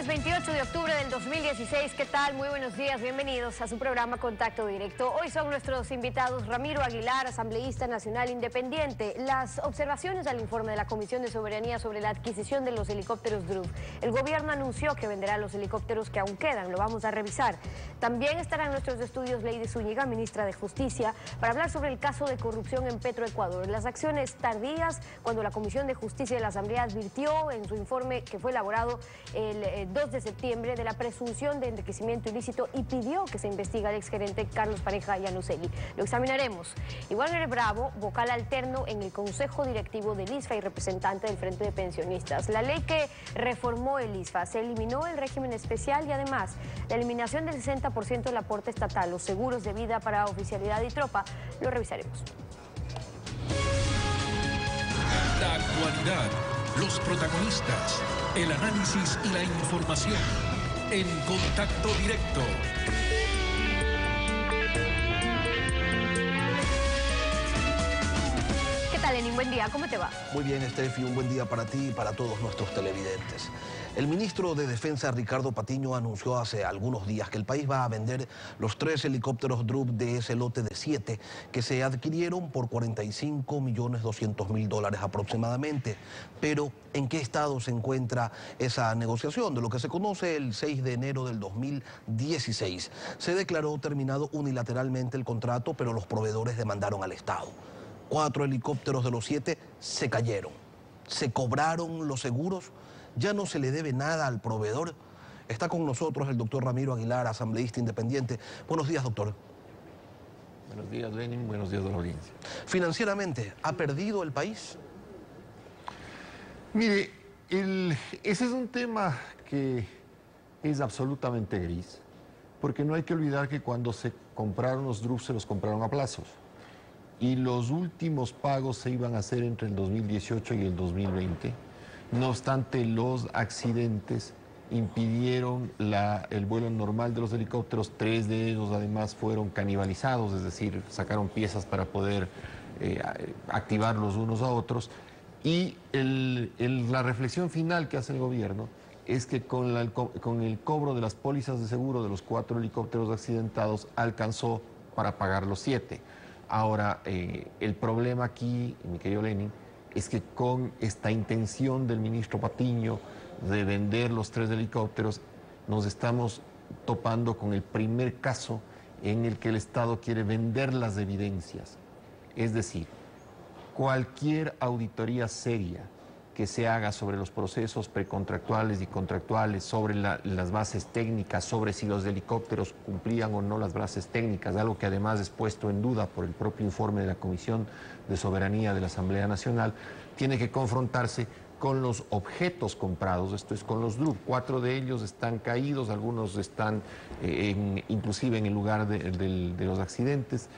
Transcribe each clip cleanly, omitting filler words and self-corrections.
Lunes 28 de octubre del 2016, ¿qué tal? Muy buenos días, bienvenidos a su programa Contacto Directo. Hoy son nuestros invitados Ramiro Aguilar, asambleísta nacional independiente. Las observaciones al informe de la Comisión de Soberanía sobre la adquisición de los helicópteros DRUV. El gobierno anunció que venderá los helicópteros que aún quedan, lo vamos a revisar. También estará en nuestros estudios Lady Zúñiga, ministra de Justicia, para hablar sobre el caso de corrupción en Petroecuador. Las acciones tardías cuando la Comisión de Justicia de la Asamblea advirtió en su informe que fue elaborado el 2 de septiembre de la presunción de enriquecimiento ilícito y pidió que se investigue al exgerente Carlos Pareja Llanuselli. Lo examinaremos. Iván R. Bravo, vocal alterno en el Consejo Directivo del ISFA y representante del Frente de Pensionistas. La ley que reformó el ISFA se eliminó el régimen especial y además la eliminación del 60% del aporte estatal, los seguros de vida para oficialidad y tropa. Lo revisaremos. La actualidad, los protagonistas, el análisis y la información en Contacto Directo. ¿Qué tal, Lenin? Buen día, ¿cómo te va? Muy bien, Estefi, un buen día para ti y para todos nuestros televidentes. El ministro de Defensa, Ricardo Patiño, anunció hace algunos días que el país va a vender los 3 helicópteros DRUV de ese lote de 7 que se adquirieron por $45.200.000 aproximadamente. Pero, ¿en qué estado se encuentra esa negociación? De lo que se conoce, el 6 de enero del 2016 se declaró terminado unilateralmente el contrato, pero los proveedores demandaron al Estado. 4 helicópteros de los 7 se cayeron. Se cobraron los seguros. Ya no se le debe nada al proveedor. Está con nosotros el doctor Ramiro Aguilar, asambleísta independiente. Buenos días, doctor. Buenos días, Lenin. Buenos días a la audiencia. Financieramente, ¿ha perdido el país? Mire, ese es un tema que es absolutamente gris, porque no hay que olvidar que cuando se compraron los DRUV se los compraron a plazos. Y los últimos pagos se iban a hacer entre el 2018 y el 2020. No obstante, los accidentes impidieron el vuelo normal de los helicópteros. 3 de ellos además fueron canibalizados, es decir, sacaron piezas para poder activarlos unos a otros. Y la reflexión final que hace el gobierno es que con el cobro de las pólizas de seguro de los 4 helicópteros accidentados alcanzó para pagar los 7. Ahora, el problema aquí, mi querido Lenin, es que con esta intención del ministro Patiño de vender los 3 helicópteros, nos estamos topando con el primer caso en el que el Estado quiere vender las evidencias. Es decir, cualquier auditoría seria que se haga sobre los procesos precontractuales y contractuales, sobre las bases técnicas, sobre si los helicópteros cumplían o no las bases técnicas, algo que además es puesto en duda por el propio informe de la Comisión de Soberanía de la Asamblea Nacional, tiene que confrontarse con los objetos comprados, esto es con los DRUV. 4 de ellos están caídos, algunos están inclusive en el lugar de los accidentes,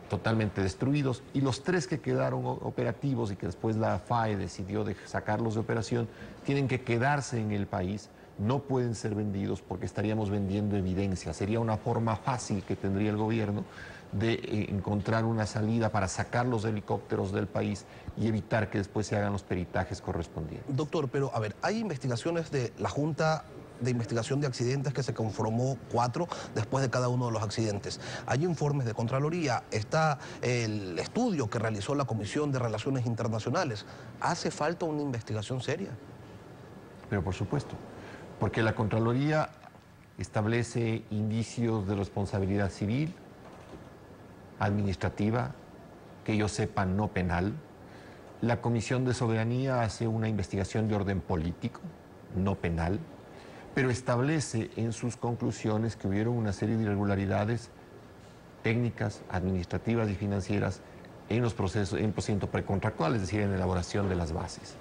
totalmente destruidos, y los 3 que quedaron operativos y que después la FAE decidió sacarlos de operación, tienen que quedarse en el país, no pueden ser vendidos porque estaríamos vendiendo evidencia. Sería una forma fácil que tendría el gobierno de encontrar una salida para sacar los helicópteros del país y evitar que después se hagan los peritajes correspondientes. Doctor, pero a ver, hay investigaciones de la Junta de Investigación de Accidentes que se conformó 4 después de cada uno de los accidentes. Hay informes de Contraloría, está el estudio que realizó la Comisión de Relaciones Internacionales. ¿Hace falta una investigación seria? Pero por supuesto, porque la Contraloría establece indicios de responsabilidad civil, administrativa, que yo sepa no penal. La Comisión de Soberanía hace una investigación de orden político, no penal, pero establece en sus conclusiones que hubieron una serie de irregularidades técnicas, administrativas y financieras en los procedimientos precontractuales, es decir, en la elaboración de las bases.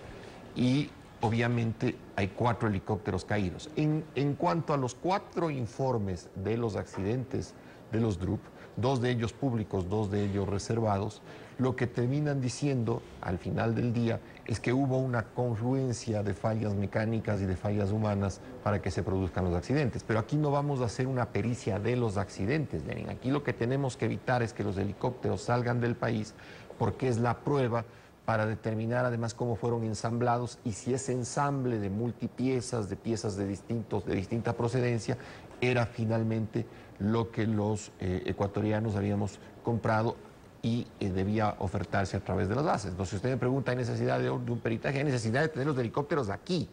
Y obviamente hay 4 helicópteros caídos. En cuanto a los 4 informes de los accidentes de los DRUV, 2 de ellos públicos, 2 de ellos reservados, lo que terminan diciendo al final del día es que hubo una confluencia de fallas mecánicas y de fallas humanas para que se produzcan los accidentes. Pero aquí no vamos a hacer una pericia de los accidentes, Lenin. Aquí lo que tenemos que evitar es que los helicópteros salgan del país porque es la prueba para determinar además cómo fueron ensamblados y si ese ensamble de multipiezas, de piezas de distinta procedencia, era finalmente lo que los ecuatorianos habíamos comprado y debía ofertarse a través de las bases. Entonces, si usted me pregunta, ¿hay necesidad de un peritaje? Hay necesidad de tener los helicópteros aquí,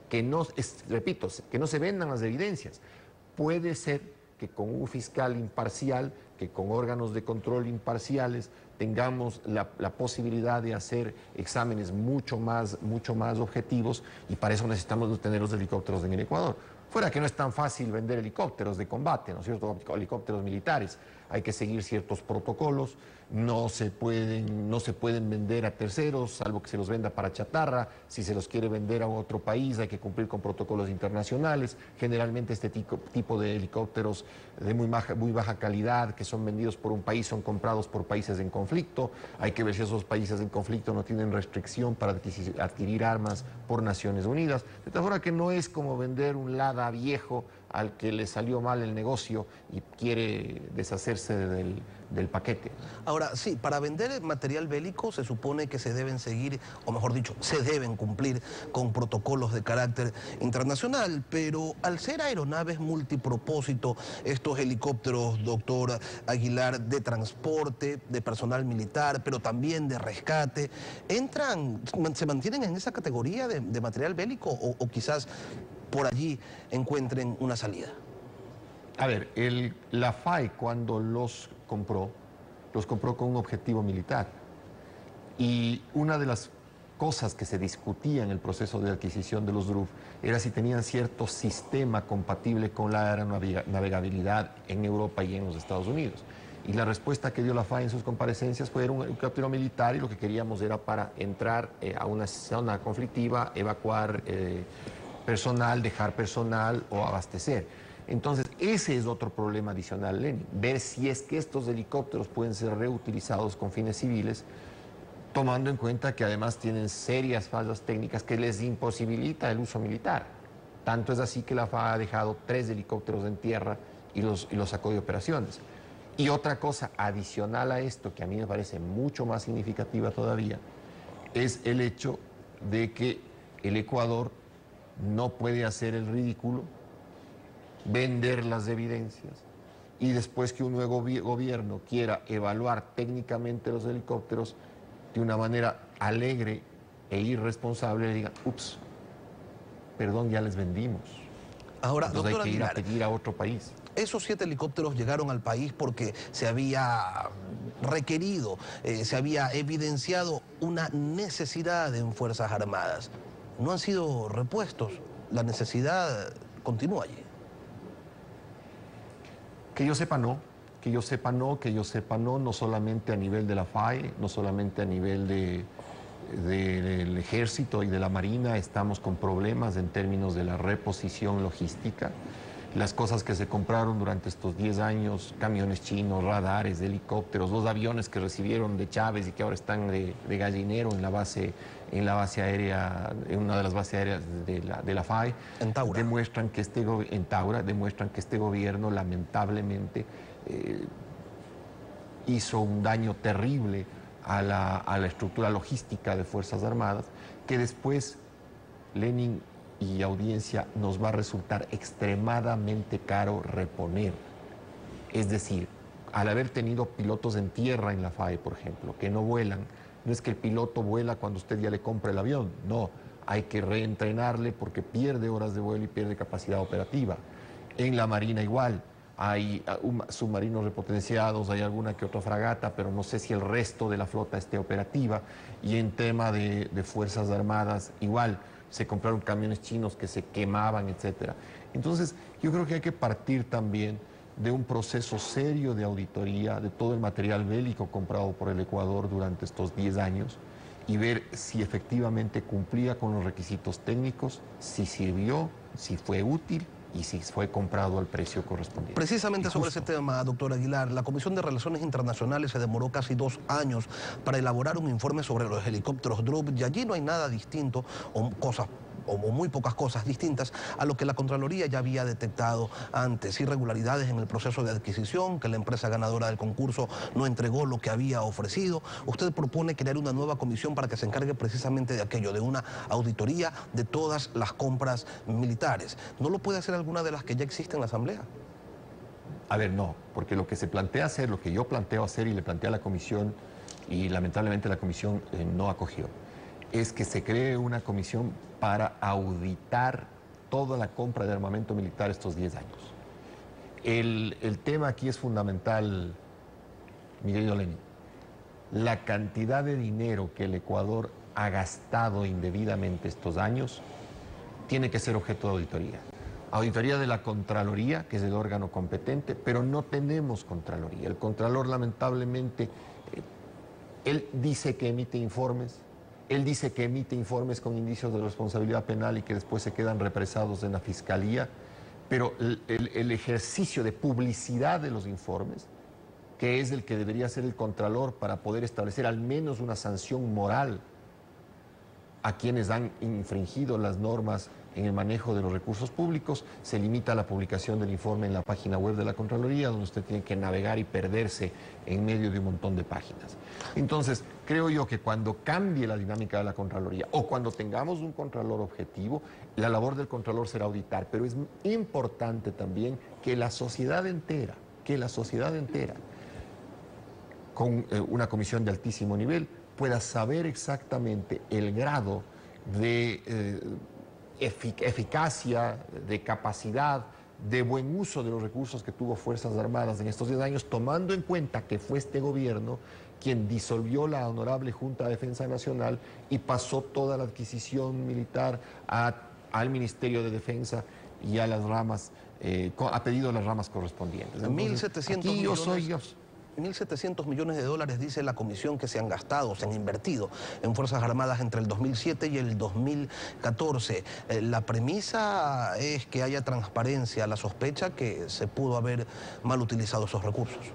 que no, repito, que no se vendan las evidencias. Puede ser que con un fiscal imparcial, que con órganos de control imparciales, tengamos la posibilidad de hacer exámenes mucho más objetivos, y para eso necesitamos tener los helicópteros en el Ecuador. Fuera que no es tan fácil vender helicópteros de combate, ¿no es cierto?, helicópteros militares. Hay que seguir ciertos protocolos, no se pueden vender a terceros, salvo que se los venda para chatarra. Si se los quiere vender a otro país, hay que cumplir con protocolos internacionales. Generalmente este tipo de helicópteros de muy baja calidad, que son vendidos por un país, son comprados por países en conflicto. Hay que ver si esos países en conflicto no tienen restricción para adquirir armas por Naciones Unidas. De tal forma que no es como vender un Lada viejo al que le salió mal el negocio y quiere deshacerse del paquete. Ahora, sí, para vender material bélico se supone que se deben seguir, o mejor dicho, se deben cumplir con protocolos de carácter internacional, pero al ser aeronaves multipropósito, estos helicópteros, doctor Aguilar, de transporte, de personal militar, pero también de rescate, ¿se mantienen en esa categoría de material bélico o quizás por allí encuentren una salida? A ver, la FAE cuando los compró con un objetivo militar. Y una de las cosas que se discutía en el proceso de adquisición de los DRUF era si tenían cierto sistema compatible con la aeronavegabilidad en Europa y en los Estados Unidos. Y la respuesta que dio la FAE en sus comparecencias fue un helicóptero militar, y lo que queríamos era para entrar a una zona conflictiva, evacuar personal, dejar personal o abastecer. Entonces, ese es otro problema adicional, Lenin, ver si es que estos helicópteros pueden ser reutilizados con fines civiles, tomando en cuenta que además tienen serias fallas técnicas que les imposibilita el uso militar. Tanto es así que la FAA ha dejado 3 helicópteros en tierra y los sacó de operaciones. Y otra cosa adicional a esto, que a mí me parece mucho más significativa todavía, es el hecho de que el Ecuador no puede hacer el ridículo, vender las evidencias y después que un nuevo gobierno quiera evaluar técnicamente los helicópteros de una manera alegre e irresponsable, le diga, ups, perdón, ya les vendimos. Ahora, entonces doctor hay que ir a Aguilar, pedir a otro país. esos 7 helicópteros llegaron al país porque se había requerido, se había evidenciado una necesidad en Fuerzas Armadas. No han sido repuestos, la necesidad continúa allí. Que yo sepa no, no solamente a nivel de la FAE, no solamente a nivel del Ejército y de la Marina, estamos con problemas en términos de la reposición logística. Las cosas que se compraron durante estos 10 años, camiones chinos, radares, helicópteros, 2 aviones que recibieron de Chávez y que ahora están de gallinero en la base aérea, en una de las bases aéreas de la FAE, en Taura. demuestran que este gobierno lamentablemente hizo un daño terrible a la estructura logística de Fuerzas Armadas, que después, Lenin y audiencia, nos va a resultar extremadamente caro reponer. Es decir, al haber tenido pilotos en tierra en la FAE, por ejemplo, que no vuelan, no es que el piloto vuela cuando usted ya le compra el avión, no, hay que reentrenarle porque pierde horas de vuelo y pierde capacidad operativa. En la Marina igual, hay submarinos repotenciados, hay alguna que otra fragata, pero no sé si el resto de la flota esté operativa. Y en tema de Fuerzas Armadas igual, se compraron camiones chinos que se quemaban, etc. Entonces, yo creo que hay que partir también de un proceso serio de auditoría de todo el material bélico comprado por el Ecuador durante estos 10 años y ver si efectivamente cumplía con los requisitos técnicos, si sirvió, si fue útil y si fue comprado al precio correspondiente. Precisamente sobre ese tema, doctor Aguilar, la Comisión de Relaciones Internacionales se demoró casi 2 años para elaborar un informe sobre los helicópteros DRUF y allí no hay nada distinto o cosas o muy pocas cosas distintas a lo que la Contraloría ya había detectado antes. Irregularidades en el proceso de adquisición, que la empresa ganadora del concurso no entregó lo que había ofrecido. Usted propone crear una nueva comisión para que se encargue precisamente de aquello, de una auditoría de todas las compras militares. ¿No lo puede hacer alguna de las que ya existen en la Asamblea? A ver, no, porque lo que se plantea hacer, lo que yo planteo hacer y le planteé a la comisión, y lamentablemente la comisión no acogió, es que se cree una comisión para auditar toda la compra de armamento militar estos 10 años. El tema aquí es fundamental, mi querido Lenin. La cantidad de dinero que el Ecuador ha gastado indebidamente estos años tiene que ser objeto de auditoría. Auditoría de la Contraloría, que es el órgano competente, pero no tenemos Contraloría. El Contralor, lamentablemente, él dice que emite informes, con indicios de responsabilidad penal y que después se quedan represados en la Fiscalía, pero el ejercicio de publicidad de los informes, que es el que debería hacer el Contralor para poder establecer al menos una sanción moral a quienes han infringido las normas en el manejo de los recursos públicos, se limita a la publicación del informe en la página web de la Contraloría, donde usted tiene que navegar y perderse en medio de un montón de páginas. Entonces, creo yo que cuando cambie la dinámica de la Contraloría o cuando tengamos un Contralor objetivo, la labor del Contralor será auditar, pero es importante también que la sociedad entera, con una comisión de altísimo nivel, pueda saber exactamente el grado de eficacia, de capacidad, de buen uso de los recursos que tuvo Fuerzas Armadas en estos 10 años, tomando en cuenta que fue este gobierno quien disolvió la honorable Junta de Defensa Nacional y pasó toda la adquisición militar al Ministerio de Defensa y a las ramas, ha pedido las ramas correspondientes. Entonces, 1.700 aquí yo soy millones. yo. 1.700 millones de dólares, dice la comisión, que se han gastado, se han invertido en Fuerzas Armadas entre el 2007 y el 2014. La premisa es que haya transparencia, la sospecha que se pudo haber mal utilizado esos recursos.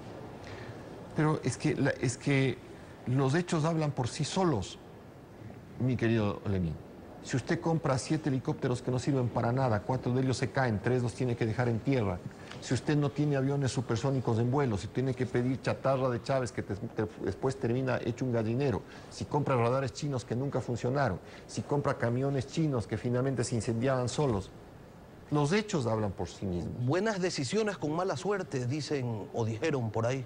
Pero es que los hechos hablan por sí solos, mi querido Lenín. Si usted compra 7 helicópteros que no sirven para nada, 4 de ellos se caen, 3 los tiene que dejar en tierra. Si usted no tiene aviones supersónicos en vuelo, si tiene que pedir chatarra de Chávez que después termina hecho un gallinero, si compra radares chinos que nunca funcionaron, si compra camiones chinos que finalmente se incendiaban solos, los hechos hablan por sí mismos. Buenas decisiones con mala suerte, dicen o dijeron por ahí.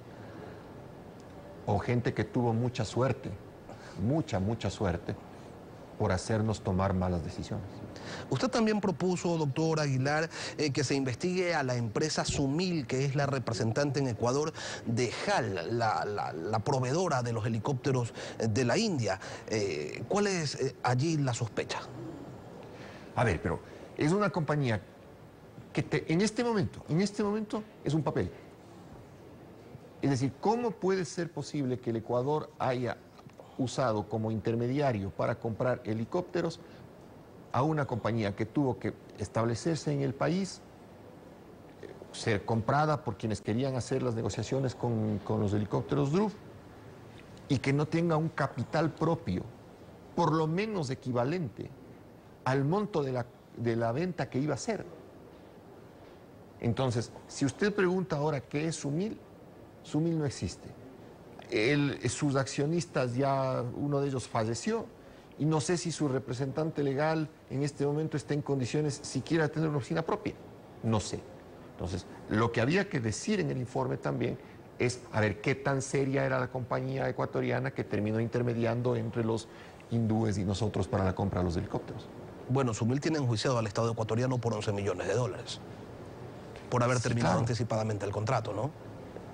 O gente que tuvo mucha suerte, mucha suerte, por hacernos tomar malas decisiones. Usted también propuso, doctor Aguilar, que se investigue a la empresa Sumil, que es la representante en Ecuador de HAL, la proveedora de los helicópteros de la India. ¿Cuál es allí la sospecha? A ver, pero es una compañía que en este momento es un papel. Es decir, ¿cómo puede ser posible que el Ecuador haya usado como intermediario para comprar helicópteros a una compañía que tuvo que establecerse en el país, ser comprada por quienes querían hacer las negociaciones con los helicópteros DRUF y que no tenga un capital propio, por lo menos equivalente al monto de la venta que iba a hacer? Entonces, si usted pregunta ahora qué es Sumil, Sumil no existe. Sus accionistas ya, uno de ellos falleció, y no sé si su representante legal en este momento está en condiciones siquiera de tener una oficina propia. No sé. Entonces, lo que había que decir en el informe también es, a ver, qué tan seria era la compañía ecuatoriana que terminó intermediando entre los hindúes y nosotros para la compra de los helicópteros. Bueno, Sumil tiene enjuiciado al Estado ecuatoriano por 11 millones de dólares, por haber terminado anticipadamente el contrato, ¿no?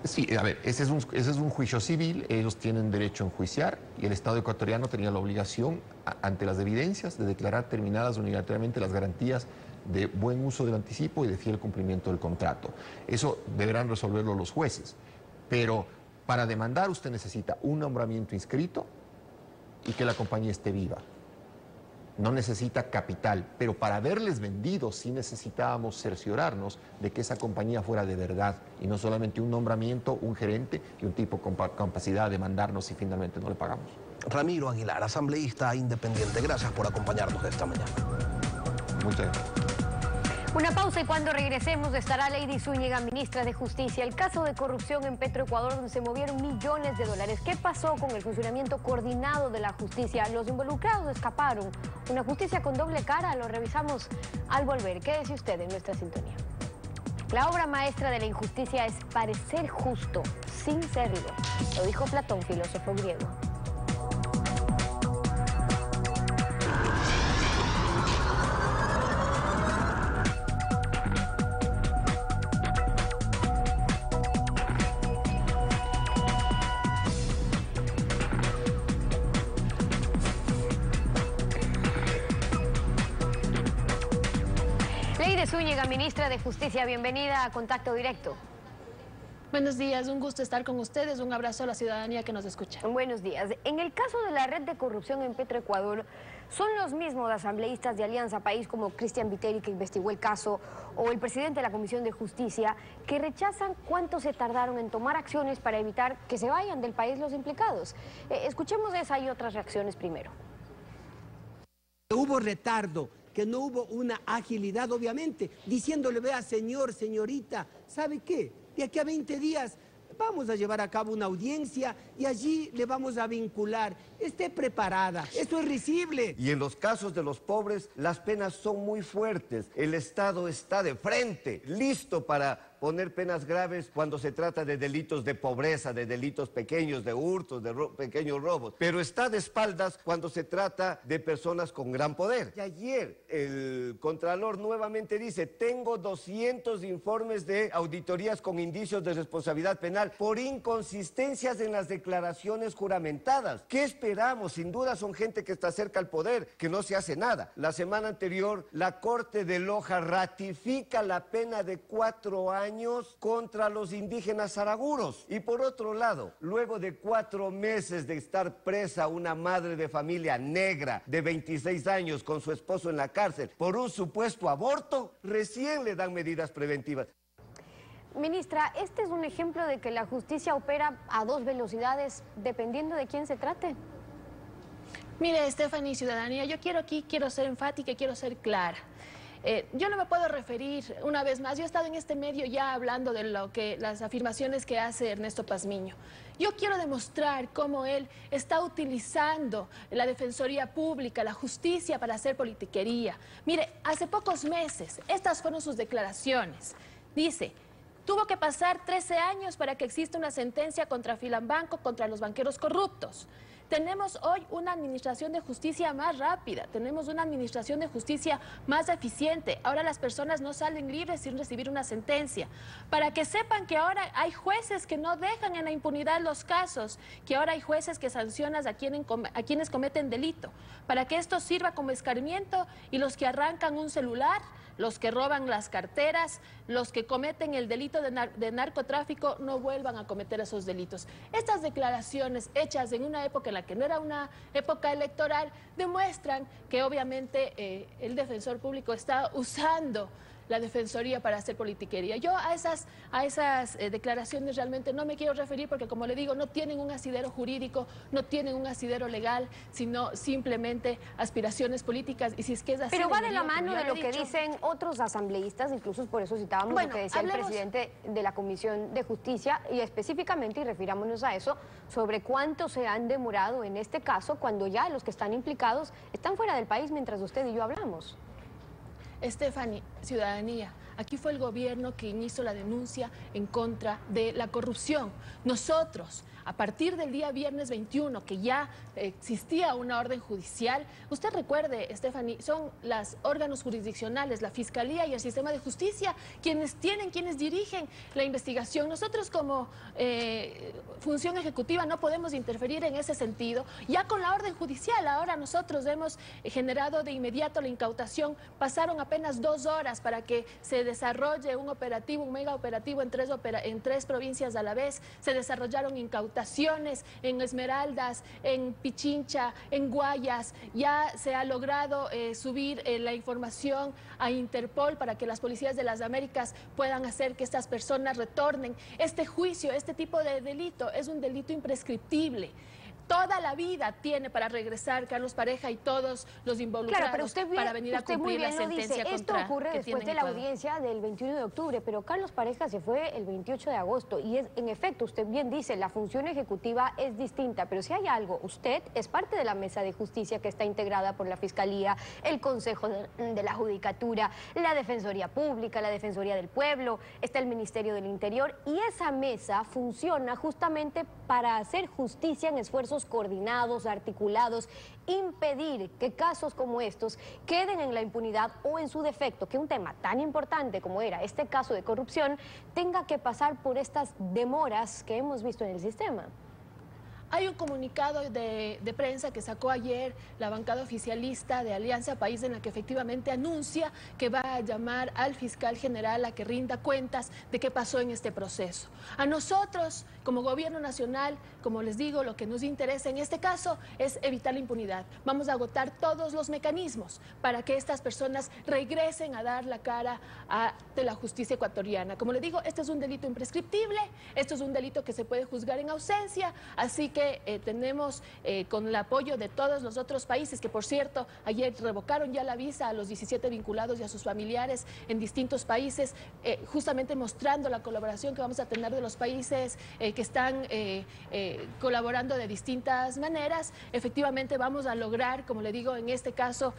Sí, a ver, ese es un juicio civil, ellos tienen derecho a enjuiciar y el Estado ecuatoriano tenía la obligación, ante las evidencias, de declarar terminadas unilateralmente las garantías de buen uso del anticipo y de fiel cumplimiento del contrato. Eso deberán resolverlo los jueces, pero para demandar usted necesita un nombramiento inscrito y que la compañía esté viva. No necesita capital, pero para haberles vendido sí necesitábamos cerciorarnos de que esa compañía fuera de verdad y no solamente un nombramiento, un gerente y un tipo con capacidad de mandarnos si finalmente no le pagamos. Ramiro Aguilar, asambleísta independiente, gracias por acompañarnos esta mañana. Muchas gracias. Una pausa y cuando regresemos estará Lady Zúñiga, ministra de Justicia. El caso de corrupción en Petroecuador, donde se movieron millones de dólares. ¿Qué pasó con el funcionamiento coordinado de la justicia? Los involucrados escaparon. Una justicia con doble cara, lo revisamos al volver. Quédese usted en nuestra sintonía. La obra maestra de la injusticia es parecer justo sin serlo. Lo dijo Platón, filósofo griego. Lady Zúñiga, ministra de Justicia, bienvenida a Contacto Directo. Buenos días, un gusto estar con ustedes, un abrazo a la ciudadanía que nos escucha. Buenos días. En el caso de la red de corrupción en Petroecuador, ¿son los mismos asambleístas de Alianza País como Cristian Viteri, que investigó el caso, o el presidente de la Comisión de Justicia, que rechazan cuánto se tardaron en tomar acciones para evitar que se vayan del país los implicados? Escuchemos esa y otras reacciones primero. Hubo retardo, que no hubo una agilidad, obviamente, diciéndole, vea, señor, señorita, ¿sabe qué? De aquí a 20 días vamos a llevar a cabo una audiencia y allí le vamos a vincular. Esté preparada, esto es risible. Y en los casos de los pobres, las penas son muy fuertes. El Estado está de frente, listo para poner penas graves cuando se trata de delitos de pobreza, de delitos pequeños, de hurtos, de pequeños robos. Pero está de espaldas cuando se trata de personas con gran poder. Y ayer el Contralor nuevamente dice, tengo 200 informes de auditorías con indicios de responsabilidad penal por inconsistencias en las declaraciones juramentadas. ¿Qué esperamos? Sin duda son gente que está cerca al poder, que no se hace nada. La semana anterior, la Corte de Loja ratifica la pena de 4 años contra los indígenas zaraguros. Y por otro lado, luego de 4 meses de estar presa una madre de familia negra de 26 años con su esposo en la cárcel por un supuesto aborto, recién le dan medidas preventivas. Ministra, este es un ejemplo de que la justicia opera a 2 velocidades dependiendo de quién se trate. Mire, Stephanie, ciudadanía, yo quiero ser enfática y quiero ser clara. Yo no me puedo referir, una vez más, yo he estado en este medio ya hablando de las afirmaciones que hace Ernesto Pazmiño. Yo quiero demostrar cómo él está utilizando la Defensoría Pública, la justicia para hacer politiquería. Mire, hace pocos meses, estas fueron sus declaraciones. Dice, tuvo que pasar 13 años para que exista una sentencia contra Filambanco, contra los banqueros corruptos. Tenemos hoy una administración de justicia más rápida, tenemos una administración de justicia más eficiente. Ahora las personas no salen libres sin recibir una sentencia. Para que sepan que ahora hay jueces que no dejan en la impunidad los casos, que ahora hay jueces que sancionan a quienes cometen delito. Para que esto sirva como escarmiento y los que arrancan un celular, los que roban las carteras, los que cometen el delito de narcotráfico no vuelvan a cometer esos delitos. Estas declaraciones hechas en una época en la que no era una época electoral demuestran que obviamente el defensor público está usando la Defensoría para hacer politiquería. Yo a esas declaraciones realmente no me quiero referir porque, como le digo, no tienen un asidero jurídico, no tienen un asidero legal, sino simplemente aspiraciones políticas. Y si es que es así... Pero va de la mano de lo que dicen otros asambleístas, incluso por eso citábamos lo que decía el presidente de la Comisión de Justicia, y específicamente, y refirámonos a eso, sobre cuánto se han demorado en este caso, cuando ya los que están implicados están fuera del país mientras usted y yo hablamos. Stephanie, ciudadanía, aquí fue el gobierno quien hizo la denuncia en contra de la corrupción. Nosotros, a partir del día viernes 21, que ya existía una orden judicial, usted recuerde, Stephanie, son los órganos jurisdiccionales, la Fiscalía y el Sistema de Justicia, quienes dirigen la investigación. Nosotros como función ejecutiva no podemos interferir en ese sentido. Ya con la orden judicial, ahora nosotros hemos generado de inmediato la incautación. Pasaron apenas 2 horas para que se desarrolle un operativo, un mega operativo en 3 provincias a la vez. Se desarrollaron incautaciones en Esmeraldas, en Pichincha, en Guayas. Ya se ha logrado subir la información a Interpol para que las policías de las Américas puedan hacer que estas personas retornen. Este juicio, este tipo de delito es un delito imprescriptible. Toda la vida tiene para regresar Carlos Pareja y todos los involucrados, claro, pero usted para venir a cumplir la sentencia contra esto ocurre después de la audiencia del 21 de octubre, pero Carlos Pareja se fue el 28 de agosto y en efecto, usted bien dice, la función ejecutiva es distinta, pero si hay algo, usted es parte de la mesa de justicia que está integrada por la Fiscalía, el Consejo de la Judicatura, la Defensoría Pública, la Defensoría del Pueblo, está el Ministerio del Interior y esa mesa funciona justamente para hacer justicia en esfuerzos coordinados, articulados, impedir que casos como estos queden en la impunidad o en su defecto, que un tema tan importante como era este caso de corrupción tenga que pasar por estas demoras que hemos visto en el sistema. Hay un comunicado de prensa que sacó ayer la bancada oficialista de Alianza País en la que efectivamente anuncia que va a llamar al fiscal general a que rinda cuentas de qué pasó en este proceso. A nosotros, como gobierno nacional, como les digo, lo que nos interesa en este caso es evitar la impunidad. Vamos a agotar todos los mecanismos para que estas personas regresen a dar la cara ante la justicia ecuatoriana. Como les digo, este es un delito imprescriptible, esto es un delito que se puede juzgar en ausencia, así que tenemos con el apoyo de todos los otros países, que por cierto, ayer revocaron ya la visa a los 17 vinculados y a sus familiares en distintos países, justamente mostrando la colaboración que vamos a tener de los países que están colaborando de distintas maneras. Efectivamente vamos a lograr, como le digo, en este caso,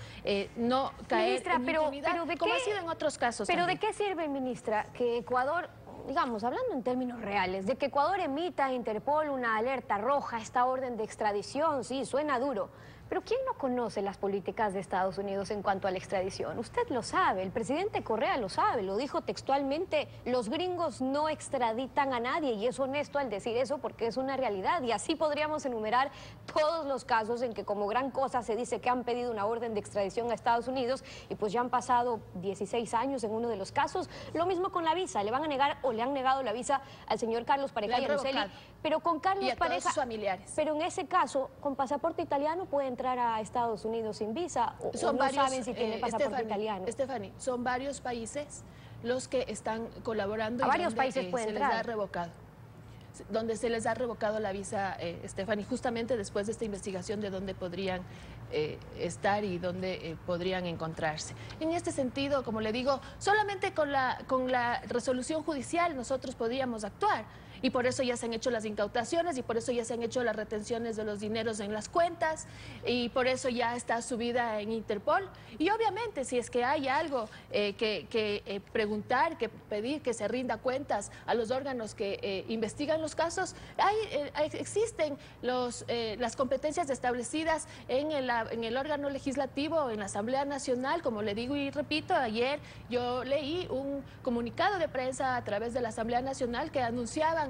no caer Ministra, en impunidad, como ha sido en otros casos. Pero también. ¿de qué sirve, ministra, que Ecuador, digamos, hablando en términos reales, de que Ecuador emita a Interpol una alerta roja, esta orden de extradición? Sí, suena duro, pero ¿quién no conoce las políticas de Estados Unidos en cuanto a la extradición? Usted lo sabe, el presidente Correa lo sabe, lo dijo textualmente, los gringos no extraditan a nadie, y es honesto al decir eso porque es una realidad, y así podríamos enumerar todos los casos en que como gran cosa se dice que han pedido una orden de extradición a Estados Unidos y pues ya han pasado 16 años en uno de los casos. Lo mismo con la visa, le van a negar o le han negado la visa al señor Carlos Pareja y a Araceli, pero con Carlos y a Pareja, todos sus familiares. Pero en ese caso, con pasaporte italiano puede entrar a Estados Unidos sin visa, o Son no varios, saben si tiene pasaporte italiano. Stephanie, son varios países los que están colaborando a y varios donde, países puede se entrar. les ha revocado. Donde se les ha revocado la visa, Stephanie, justamente después de esta investigación de dónde podrían estar y dónde podrían encontrarse. En este sentido, como le digo, solamente con la resolución judicial nosotros podríamos actuar. Y por eso ya se han hecho las incautaciones y por eso ya se han hecho las retenciones de los dineros en las cuentas y por eso ya está subida en Interpol. Y obviamente si es que hay algo que preguntar, que pedir que se rinda cuentas a los órganos que investigan los casos, existen las competencias establecidas en el órgano legislativo, en la Asamblea Nacional. Como le digo y repito, ayer yo leí un comunicado de prensa a través de la Asamblea Nacional que anunciaban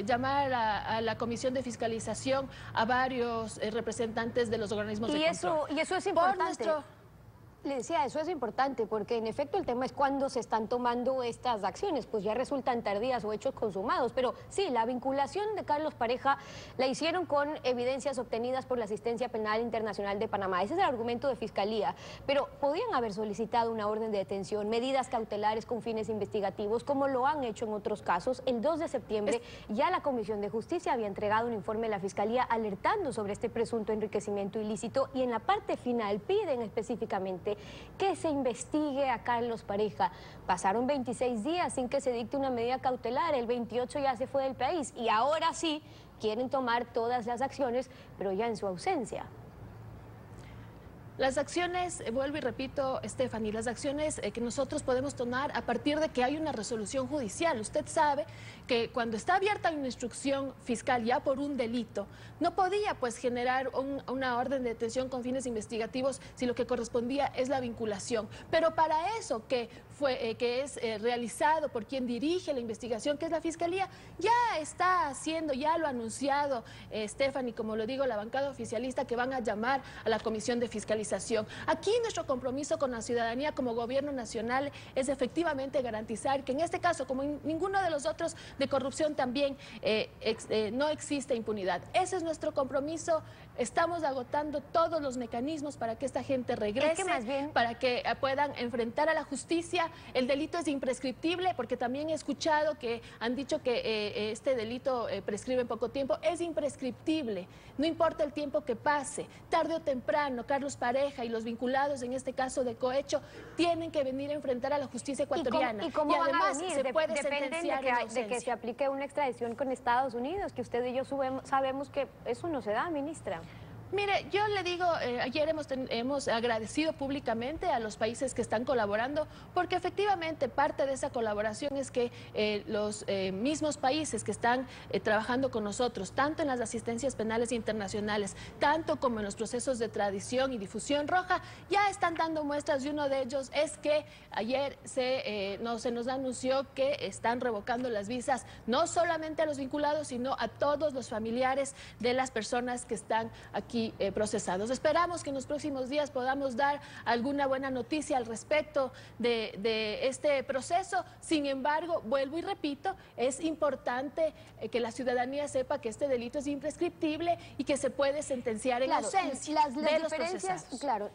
llamar a la Comisión de Fiscalización a varios representantes de los organismos de control. Y eso es importante. Le decía, eso es importante porque en efecto el tema es cuándo se están tomando estas acciones, pues ya resultan tardías o hechos consumados, pero sí, la vinculación de Carlos Pareja la hicieron con evidencias obtenidas por la Asistencia Penal Internacional de Panamá. Ese es el argumento de Fiscalía, pero podían haber solicitado una orden de detención, medidas cautelares con fines investigativos, como lo han hecho en otros casos. El 2 de septiembre ya la Comisión de Justicia había entregado un informe a la Fiscalía alertando sobre este presunto enriquecimiento ilícito y en la parte final piden específicamente que se investigue a Carlos Pareja. Pasaron 26 días sin que se dicte una medida cautelar, el 28 ya se fue del país y ahora sí quieren tomar todas las acciones, pero ya en su ausencia. Las acciones, vuelvo y repito, Stephanie, las acciones que nosotros podemos tomar a partir de que hay una resolución judicial. Usted sabe que cuando está abierta una instrucción fiscal ya por un delito, no podía pues generar una orden de detención con fines investigativos si lo que correspondía es la vinculación. Pero para eso que es realizado por quien dirige la investigación, que es la Fiscalía, ya está haciendo, ya lo ha anunciado Stephanie, como lo digo, la bancada oficialista, que van a llamar a la Comisión de Fiscalización. Aquí nuestro compromiso con la ciudadanía como gobierno nacional es efectivamente garantizar que en este caso, como en ninguno de los otros de corrupción también, no existe impunidad. Ese es nuestro compromiso estamos agotando todos los mecanismos para que esta gente regrese, para que puedan enfrentar a la justicia. El delito es imprescriptible, porque también he escuchado que han dicho que este delito prescribe en poco tiempo. Es imprescriptible, no importa el tiempo que pase, tarde o temprano, Carlos Pareja y los vinculados en este caso de cohecho tienen que venir a enfrentar a la justicia ecuatoriana. ¿Y cómo además van a venir? se puede Dependen sentenciar de que se aplique una extradición con Estados Unidos, que usted y yo sabemos que eso no se da, ministra. Mire, yo le digo, ayer hemos agradecido públicamente a los países que están colaborando, porque efectivamente parte de esa colaboración es que los mismos países que están trabajando con nosotros, tanto en las asistencias penales internacionales, tanto como en los procesos de tradición y difusión roja, ya están dando muestras, y uno de ellos es que ayer se nos anunció que están revocando las visas, no solamente a los vinculados, sino a todos los familiares de las personas que están aquí procesados. Esperamos que en los próximos días podamos dar alguna buena noticia al respecto de este proceso. Sin embargo, vuelvo y repito, es importante que la ciudadanía sepa que este delito es imprescriptible y que se puede sentenciar en ausencia de los procesados. Claro,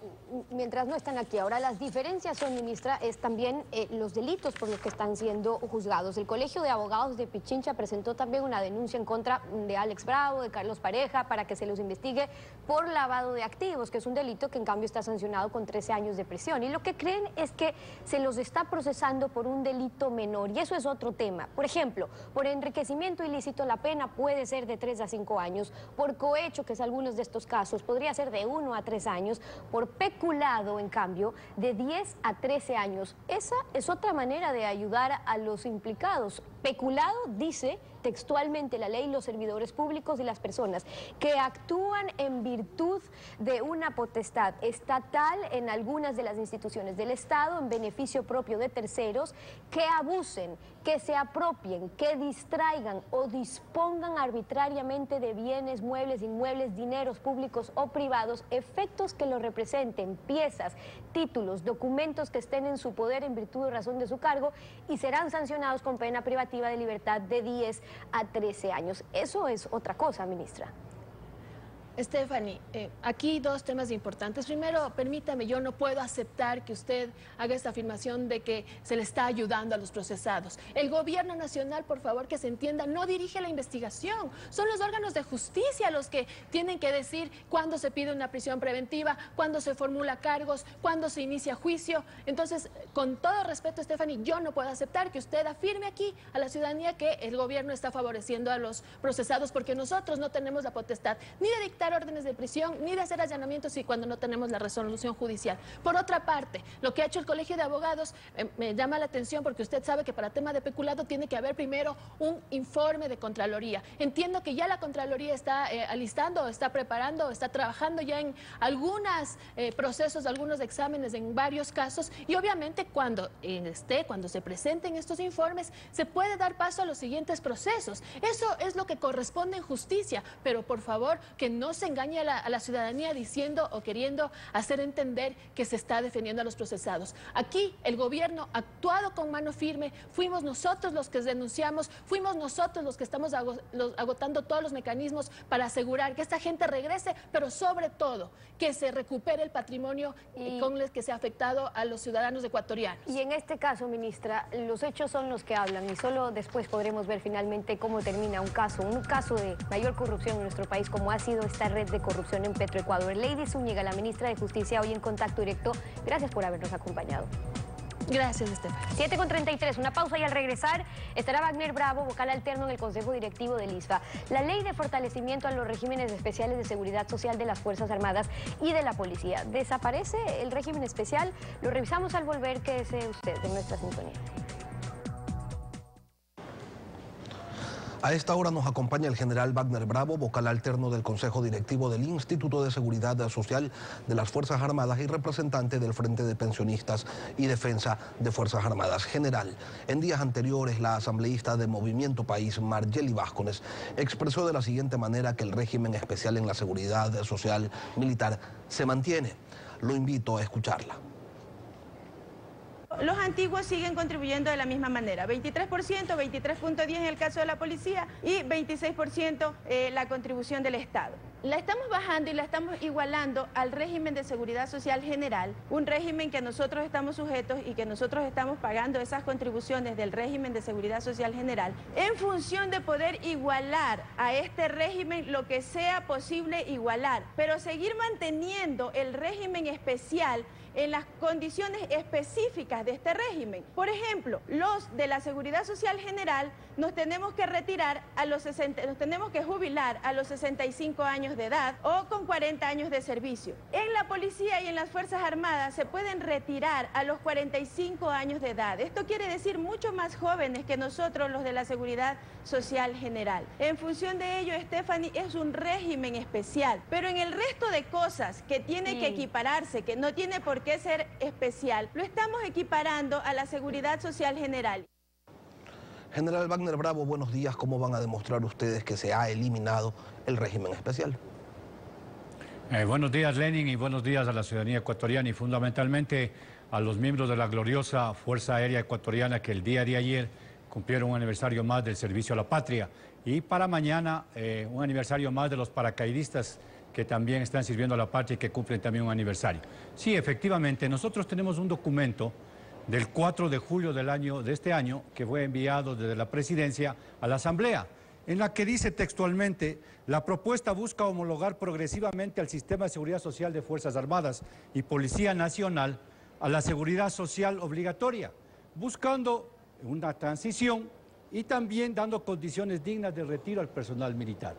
mientras no están aquí. Ahora, las diferencias son, ministra, es también los delitos por los que están siendo juzgados. El Colegio de Abogados de Pichincha presentó también una denuncia en contra de Alex Bravo, de Carlos Pareja, para que se los investigue por lavado de activos, que es un delito que en cambio está sancionado con 13 años de prisión. Y lo que creen es que se los está procesando por un delito menor, y eso es otro tema. Por ejemplo, por enriquecimiento ilícito la pena puede ser de 3 a 5 años, por cohecho, que es algunos de estos casos, podría ser de 1 a 3 años, por peculado, en cambio, de 10 a 13 años. Esa es otra manera de ayudar a los implicados. Peculado, dice textualmente la ley, los servidores públicos y las personas que actúan en virtud de una potestad estatal en algunas de las instituciones del Estado en beneficio propio de terceros, que abusen, que se apropien, que distraigan o dispongan arbitrariamente de bienes, muebles, inmuebles, dineros públicos o privados, efectos que lo representen, piezas, títulos, documentos que estén en su poder en virtud o razón de su cargo, y serán sancionados con pena privativa de libertad de 10 a 13 años. Eso es otra cosa, ministra. Stephanie, aquí dos temas importantes. Primero, permítame, yo no puedo aceptar que usted haga esta afirmación de que se le está ayudando a los procesados. El gobierno nacional, por favor, que se entienda, no dirige la investigación. Son los órganos de justicia los que tienen que decir cuándo se pide una prisión preventiva, cuándo se formula cargos, cuándo se inicia juicio. Entonces, con todo respeto, Stephanie, yo no puedo aceptar que usted afirme aquí a la ciudadanía que el gobierno está favoreciendo a los procesados, porque nosotros no tenemos la potestad ni de dictar órdenes de prisión ni de hacer allanamientos y cuando no tenemos la resolución judicial. Por otra parte, lo que ha hecho el Colegio de Abogados me llama la atención, porque usted sabe que para tema de peculado tiene que haber primero un informe de Contraloría. Entiendo que ya la Contraloría está alistando, está preparando, está trabajando ya en algunos procesos, algunos exámenes en varios casos, y obviamente cuando se presenten estos informes se puede dar paso a los siguientes procesos. Eso es lo que corresponde en justicia, pero por favor que no se engañe a la ciudadanía diciendo o queriendo hacer entender que se está defendiendo a los procesados. Aquí el gobierno ha actuado con mano firme, fuimos nosotros los que denunciamos, fuimos nosotros los que estamos agotando todos los mecanismos para asegurar que esta gente regrese, pero sobre todo que se recupere el patrimonio con el que se ha afectado a los ciudadanos ecuatorianos. Y en este caso, ministra, los hechos son los que hablan, y solo después podremos ver finalmente cómo termina un caso de mayor corrupción en nuestro país, como ha sido esta red de corrupción en Petroecuador. Lady Zúñiga, la ministra de Justicia, hoy en Contacto Directo. Gracias por habernos acompañado. Gracias, Estefan. 7:33, una pausa, y al regresar estará Wagner Bravo, vocal alterno en el Consejo Directivo del ISFA. La ley de fortalecimiento a los regímenes especiales de seguridad social de las Fuerzas Armadas y de la Policía. ¿Desaparece el régimen especial? Lo revisamos al volver. Quédese usted en nuestra sintonía. A esta hora nos acompaña el general Wagner Bravo, vocal alterno del Consejo Directivo del Instituto de Seguridad Social de las Fuerzas Armadas y representante del Frente de Pensionistas y Defensa de Fuerzas Armadas. General, en días anteriores la asambleísta de Movimiento País, Margely Vázquez, expresó de la siguiente manera que el régimen especial en la seguridad social militar se mantiene. Lo invito a escucharla. Los antiguos siguen contribuyendo de la misma manera, 23%, 23.10% en el caso de la policía y 26% la contribución del Estado. La estamos bajando y la estamos igualando al régimen de seguridad social general, un régimen que nosotros estamos sujetos y que nosotros estamos pagando esas contribuciones del régimen de seguridad social general, en función de poder igualar a este régimen lo que sea posible igualar, pero seguir manteniendo el régimen especial en las condiciones específicas de este régimen. Por ejemplo, los de la Seguridad Social General nos tenemos que retirar a los 60, nos tenemos que jubilar a los 65 años de edad o con 40 años de servicio. En la policía y en las Fuerzas Armadas se pueden retirar a los 45 años de edad. Esto quiere decir mucho más jóvenes que nosotros, los de la Seguridad Social General. En función de ello, Stephanie, es un régimen especial, pero en el resto de cosas que tiene que equipararse, que no tiene por qué ser especial, lo estamos equiparando a la Seguridad Social General. General Wagner Bravo, buenos días. ¿Cómo van a demostrar ustedes que se ha eliminado el régimen especial? Buenos días, Lenin, y buenos días a la ciudadanía ecuatoriana y fundamentalmente a los miembros de la gloriosa Fuerza Aérea Ecuatoriana que el día de ayer cumplieron un aniversario más del servicio a la patria y para mañana un aniversario más de los paracaidistas que también están sirviendo a la patria y que cumplen también un aniversario. Sí, efectivamente, nosotros tenemos un documento del 4 de julio de este año que fue enviado desde la presidencia a la Asamblea, en la que dice textualmente: la propuesta busca homologar progresivamente al sistema de seguridad social de Fuerzas Armadas y Policía Nacional a la seguridad social obligatoria, buscando una transición y también dando condiciones dignas de retiro al personal militar.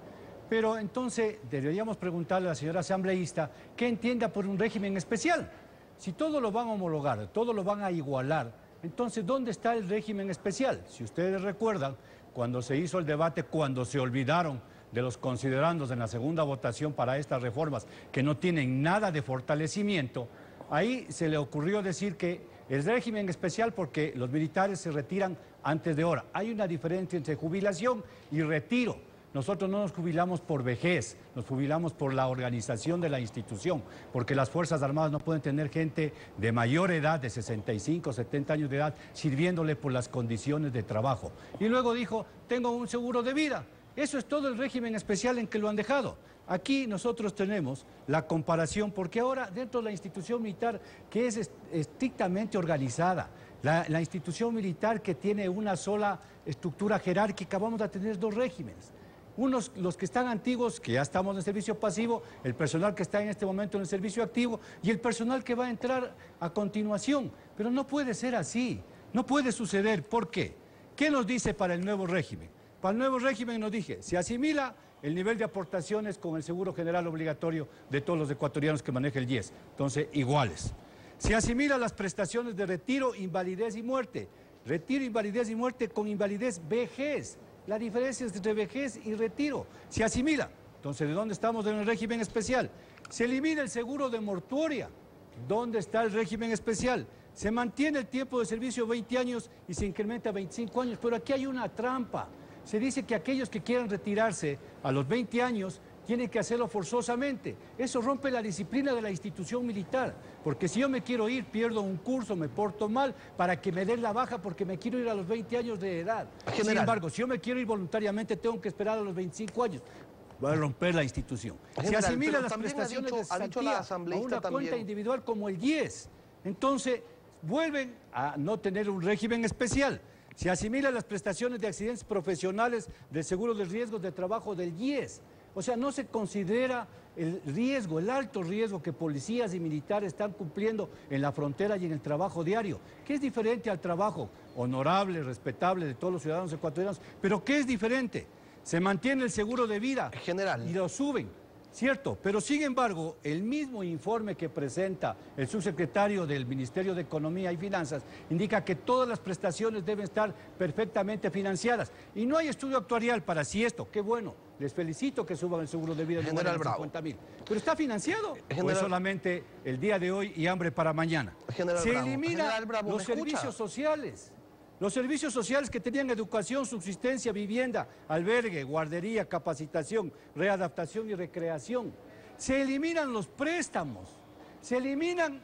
Pero entonces deberíamos preguntarle a la señora asambleísta qué entienda por un régimen especial. Si todo lo van a homologar, todo lo van a igualar, entonces ¿dónde está el régimen especial? Si ustedes recuerdan, cuando se hizo el debate, cuando se olvidaron de los considerandos en la segunda votación para estas reformas que no tienen nada de fortalecimiento, ahí se le ocurrió decir que el régimen especial porque los militares se retiran antes de hora. Hay una diferencia entre jubilación y retiro. Nosotros no nos jubilamos por vejez, nos jubilamos por la organización de la institución, porque las Fuerzas Armadas no pueden tener gente de mayor edad, de 65, 70 años de edad, sirviéndole por las condiciones de trabajo. Y luego dijo, tengo un seguro de vida. Eso es todo el régimen especial en que lo han dejado. Aquí nosotros tenemos la comparación, porque ahora dentro de la institución militar, que es estrictamente organizada, la institución militar que tiene una sola estructura jerárquica, vamos a tener dos regímenes. Unos, los que están antiguos, que ya estamos en servicio pasivo, el personal que está en este momento en el servicio activo y el personal que va a entrar a continuación. Pero no puede ser así, no puede suceder. ¿Por qué? ¿Qué nos dice para el nuevo régimen? Para el nuevo régimen nos dije, se asimila el nivel de aportaciones con el seguro general obligatorio de todos los ecuatorianos que maneja el IES. Entonces, iguales. Se asimila las prestaciones de retiro, invalidez y muerte. Retiro, invalidez y muerte con invalidez, vejez. La diferencia es entre vejez y retiro. Se asimila. Entonces, ¿de dónde estamos en el régimen especial? Se elimina el seguro de mortuoria. ¿Dónde está el régimen especial? Se mantiene el tiempo de servicio 20 años y se incrementa a 25 años. Pero aquí hay una trampa. Se dice que aquellos que quieran retirarse a los 20 años tienen que hacerlo forzosamente. Eso rompe la disciplina de la institución militar. Porque si yo me quiero ir, pierdo un curso, me porto mal, para que me den la baja porque me quiero ir a los 20 años de edad. General. Sin embargo, si yo me quiero ir voluntariamente, tengo que esperar a los 25 años. Va a romper la institución. General, se asimilan las prestaciones de cesantía a una cuenta individual como el IES. Entonces, vuelven a no tener un régimen especial. Se asimilan las prestaciones de accidentes profesionales del seguro de riesgos de trabajo del IES. O sea, no se considera el riesgo, el alto riesgo que policías y militares están cumpliendo en la frontera y en el trabajo diario, que es diferente al trabajo honorable, respetable de todos los ciudadanos ecuatorianos, pero ¿qué es diferente? Se mantiene el seguro de vida, general, y lo suben, ¿cierto? Pero sin embargo, el mismo informe que presenta el subsecretario del Ministerio de Economía y Finanzas indica que todas las prestaciones deben estar perfectamente financiadas. Y no hay estudio actuarial para si esto, qué bueno. Les felicito que suban el seguro de vida de 50.000. Pero está financiado. O es solamente el día de hoy y hambre para mañana. Se eliminan los servicios sociales. Los servicios sociales que tenían educación, subsistencia, vivienda, albergue, guardería, capacitación, readaptación y recreación. Se eliminan los préstamos. Se eliminan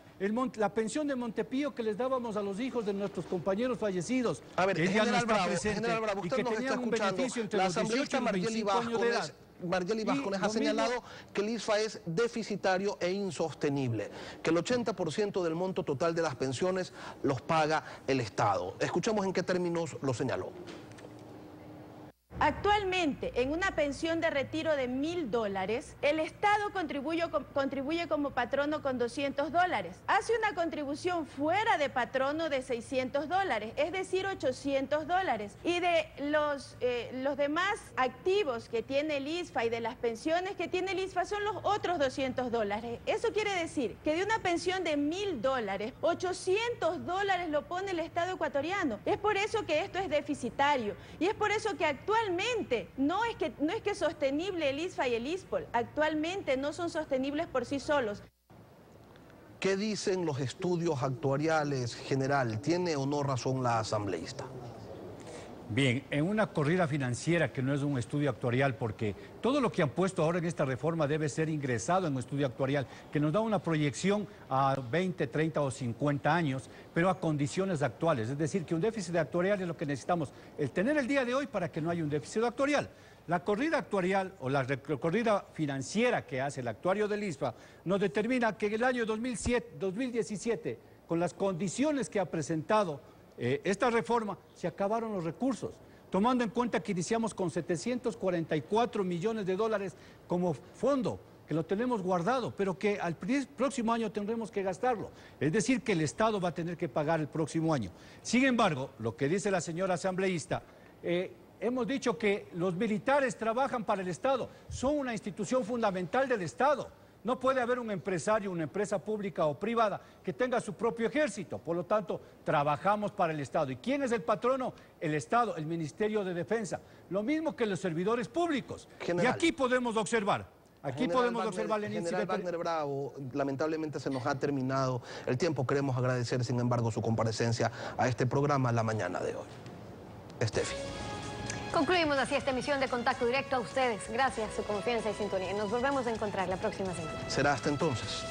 la pensión de Montepío que les dábamos a los hijos de nuestros compañeros fallecidos. A ver, General Bravo, usted nos está escuchando. La asambleísta Margiel Ibáez Marjely Vázquez ha señalado que el ISFA es deficitario e insostenible, que el 80% del monto total de las pensiones los paga el Estado. Escuchemos en qué términos lo señaló. Actualmente, en una pensión de retiro de $1.000, el Estado contribuye como patrono con $200. Hace una contribución fuera de patrono de $600, es decir, $800. Y de los demás activos que tiene el ISFA y de las pensiones que tiene el ISFA son los otros $200. Eso quiere decir que de una pensión de $1.000, $800 lo pone el Estado ecuatoriano. Es por eso que esto es deficitario y es por eso que actualmente no es que sostenible el ISFA y el ISPOL, actualmente no son sostenibles por sí solos. ¿Qué dicen los estudios actuariales, general? ¿Tiene o no razón la asambleísta? Bien, en una corrida financiera que no es un estudio actuarial, porque todo lo que han puesto ahora en esta reforma debe ser ingresado en un estudio actuarial, que nos da una proyección a 20, 30 o 50 años, pero a condiciones actuales. Es decir, que un déficit actuarial es lo que necesitamos, el tener el día de hoy para que no haya un déficit actuarial. La corrida actuarial o la corrida financiera que hace el actuario del ISFA nos determina que en el año 2017, con las condiciones que ha presentado esta reforma, se acabaron los recursos, tomando en cuenta que iniciamos con 744 millones de dólares como fondo, que lo tenemos guardado, pero que al próximo año tendremos que gastarlo. Es decir, que el Estado va a tener que pagar el próximo año. Sin embargo, lo que dice la señora asambleísta, hemos dicho que los militares trabajan para el Estado, son una institución fundamental del Estado. No puede haber un empresario, una empresa pública o privada que tenga su propio ejército. Por lo tanto, trabajamos para el Estado. ¿Y quién es el patrono? El Estado, el Ministerio de Defensa. Lo mismo que los servidores públicos. General. Y aquí podemos observar. General Wagner Bravo, lamentablemente se nos ha terminado el tiempo. Queremos agradecer, sin embargo, su comparecencia a este programa la mañana de hoy. Estefi. Concluimos así esta emisión de Contacto Directo. A ustedes, gracias, su confianza y sintonía. Nos volvemos a encontrar la próxima semana. Será hasta entonces.